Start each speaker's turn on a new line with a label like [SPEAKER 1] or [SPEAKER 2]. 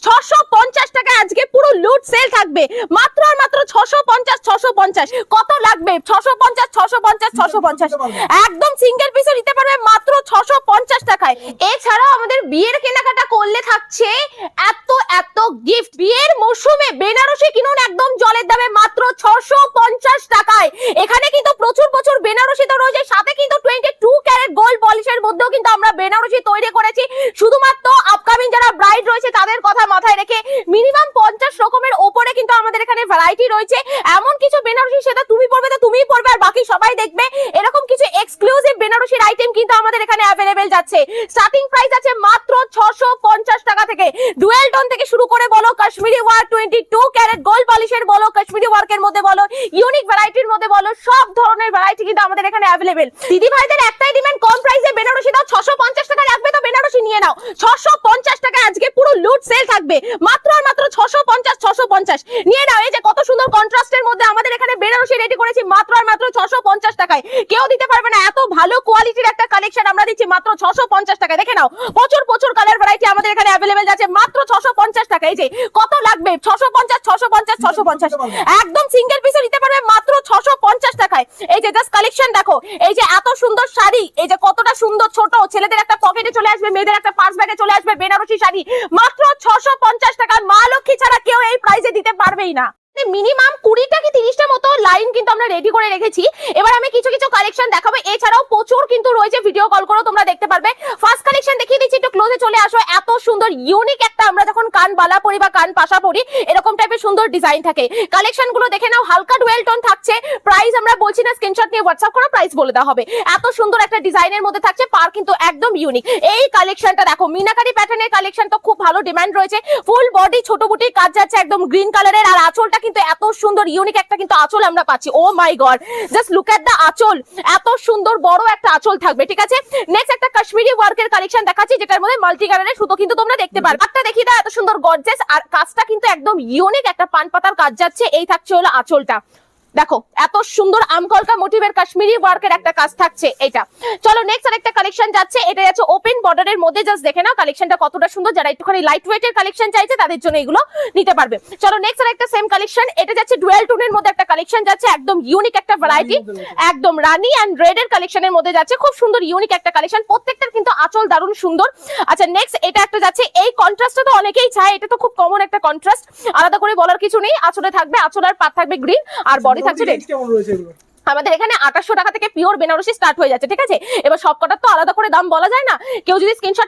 [SPEAKER 1] 650 টাকায় আজকে পুরো লুট সেল থাকবে মাত্র আর মাত্র 650 কত লাগবে 650 একদম সিঙ্গেল পিসও নিতে পারবে মাত্র 650 টাকায়। এছাড়াও আমাদের বিয়ের কেনাকাটা করলে থাকছে এত এত গিফট। বিয়ের মৌসুমে বেনারসি কিনুন একদম জলের দামে মাত্র 650 টাকায়। এখানে কিন্তু প্রচুর প্রচুর বেনারসি তো রয়েছে, সাথে কিন্তু 22 ক্যারেট গোল্ড পলিশের মধ্যেও কিন্তু আমরা বেনারসি তৈরি করেছি শুধুমাত্র আপকামিং যারা ব্রাইড রয়েছে তাদের কথা মাথায় রেখে। মিনিমাম 50 রকমের উপরে কিন্তু আমাদের এখানে ভ্যারাইটি রয়েছে। এমন কিছু বেনারসি সেটা তুমি পরবে তো তুমিই পরবে আর বাকি সবাই দেখবে, এরকম কিছু এক্সক্লুসিভ বেনারসির আইটেম কিন্তু আমাদের এখানে অ্যাভেলেবেল যাচ্ছে। স্টার্টিং প্রাইস আছে মাত্র 650 টাকা থেকে। ডুয়েল টোন থেকে শুরু করে বলো, কাশ্মীরি ওয়ার্ক 22 ক্যারেট গোল্ড পলিশের বলো, কাশ্মীরি ওয়ার্কের মধ্যে বলো, ইউনিক ভ্যারাইটির মধ্যে বলো, সব ধরনের ভ্যারাইটি কিন্তু আমাদের এখানে অ্যাভেলেবেল। দিদি ভাইদের একটাই ডিমান্ড, কম প্রাইসে বেনারসি দাও। 650 টাকা লাগবে তো বেনারসি নিয়ে নাও। 650 টাকা আজকে পুরো লুট সেল থাকবে মাত্র আর মাত্র 650 নিয়ে নাও। এই যে কত সুন্দর কন্ট্রাস্টের মধ্যে আমাদের এখানে বেনারসি রেডি করেছি মাত্র আর মাত্র 650 টাকায়। কেউ দিতে পারবে না এত ভালো কোয়ালিটির একটা কালেকশন আমরা দিচ্ছি মাত্র 650 টাকায়। দেখে নাও প্রচুর প্রচুর কালার ভ্যারাইটি আমাদের এখানে অ্যাভেলেবেল যাচ্ছে মাত্র 650 টাকা। এই যে কত লাগবে 650 একদম সিঙ্গেল পিসও নিতে পারবে মাত্র 650 টাকায়। এই যে জাস্ট কালেকশন দেখো, এই যে এত সুন্দর শাড়ি, এই যে কতটা সুন্দর, ছোট ছেলেদের একটা পকেটে চলে আসবে, মেয়েদের একটা পার্স ব্যাগে চলে আসবে বেনারসি শাড়ি মাত্র 650 টাকা। মা লক্ষ্মী ছাড়া কেউ এই প্রাইসে দিতে পারবেই না। মিনিমাম 20টা কি 30টা মতো লাইন কিন্তু আমরা রেডি করে রেখেছি। এবার আমি কিছু কিছু কালেকশন দেখাবো, এছাড়াও প্রচুর কিন্তু রয়েছে, ভিডিও কল করো তোমরা দেখতে পারবে। ফার্স্ট কালেকশন দেখিয়ে দিচ্ছি, একটু ক্লোজে চলে আসো। এত সুন্দর ইউনিক একটা, আমরা যখন কান বালা পরি বা কান পাশা পরি এরকম টাইপের সুন্দর ডিজাইন থাকে। কালেকশন গুলো দেখে নাও, হালকা ডুয়েল টোন থাকছে। প্রাইস আমরা বলছি না, স্ক্রিনশট নিয়ে হোয়াটসঅ্যাপ করো, প্রাইস বলে দেওয়া হবে। এত সুন্দর একটা ডিজাইনের মধ্যে থাকছে, পার কিন্তু একদম ইউনিক। এই কালেকশনটা দেখো, মিনাকারি প্যাটার্নের কালেকশন তো খুব ভালো ডিমান্ড রয়েছে। ফুল বডি ছোট বুটির কাজ যাচ্ছে একদম গ্রিন কালারের, আর আঁচলটা কিন্তু এত সুন্দর ইউনিক একটা কিন্তু আঁচল আমরা পাচ্ছি। ও মাই গড, জাস্ট লুক এট দা আঁচল, এত সুন্দর বড় একটা আঁচল থাকবে। ঠিক আছে, নেক্সট একটা কাশ্মীরি ওয়ার্কের কালেকশন দেখাচ্ছি, যেটার মধ্যে মাল্টি কালারের সুতো কিন্তু তোমরা দেখতে পারবে। একটা দেখিয়ে দাও, এত সুন্দর গর্জিয়াস, আর কাজটা কিন্তু একদম ইউনিক একটা পান পাতার কাজ যাচ্ছে। এই থাকছে হলো আঁচলটা, দেখো এত সুন্দর আমকলকা মোটিভের কাশ্মীরি ওয়ার্কের একটা কাজ থাকছে এটা। চলো নেক্সট আরেকটা কালেকশন যাচ্ছে, এটা যাচ্ছে ওপেন বর্ডারের মধ্যে। জাস্ট দেখে নাও কালেকশনটা কতটা সুন্দর, যারা একটুখানি লাইট ওয়েটের কালেকশন চাইছে তাদের জন্য এগুলো নিতে পারবে। চলো নেক্সট আরেকটা সেম কালেকশন, এটা যাচ্ছে ডুয়েল টোনের মধ্যে একটা কালেকশন যাচ্ছে, একদম ইউনিক একটা ভ্যারাইটি, একদম রানী এন্ড রেড এর কালেকশনের মধ্যে যাচ্ছে। খুব সুন্দর ইউনিক একটা কালেকশন, প্রত্যেকটার কিন্তু আঁচল দারুণ সুন্দর। আচ্ছা নেক্সট এটা একটা যাচ্ছে, এই কন্ট্রাস্টটা তো অনেকেই চায়, এটা তো খুব কমন একটা কন্ট্রাস্ট, আলাদা করে বলার কিছু নেই। আঁচলে থাকবে, আঁচল আর পাত থাকবে গ্রিন, আর বডি থাকছে রেড। আমাদের এখানে 2800 টাকা থেকে পিওর বেনারসি স্টার্ট হয়ে যাচ্ছে। ঠিক আছে, এবার সবকটার তো আলাদা করে দাম বলা যায় না, কেউ যদি স্ক্রিনশট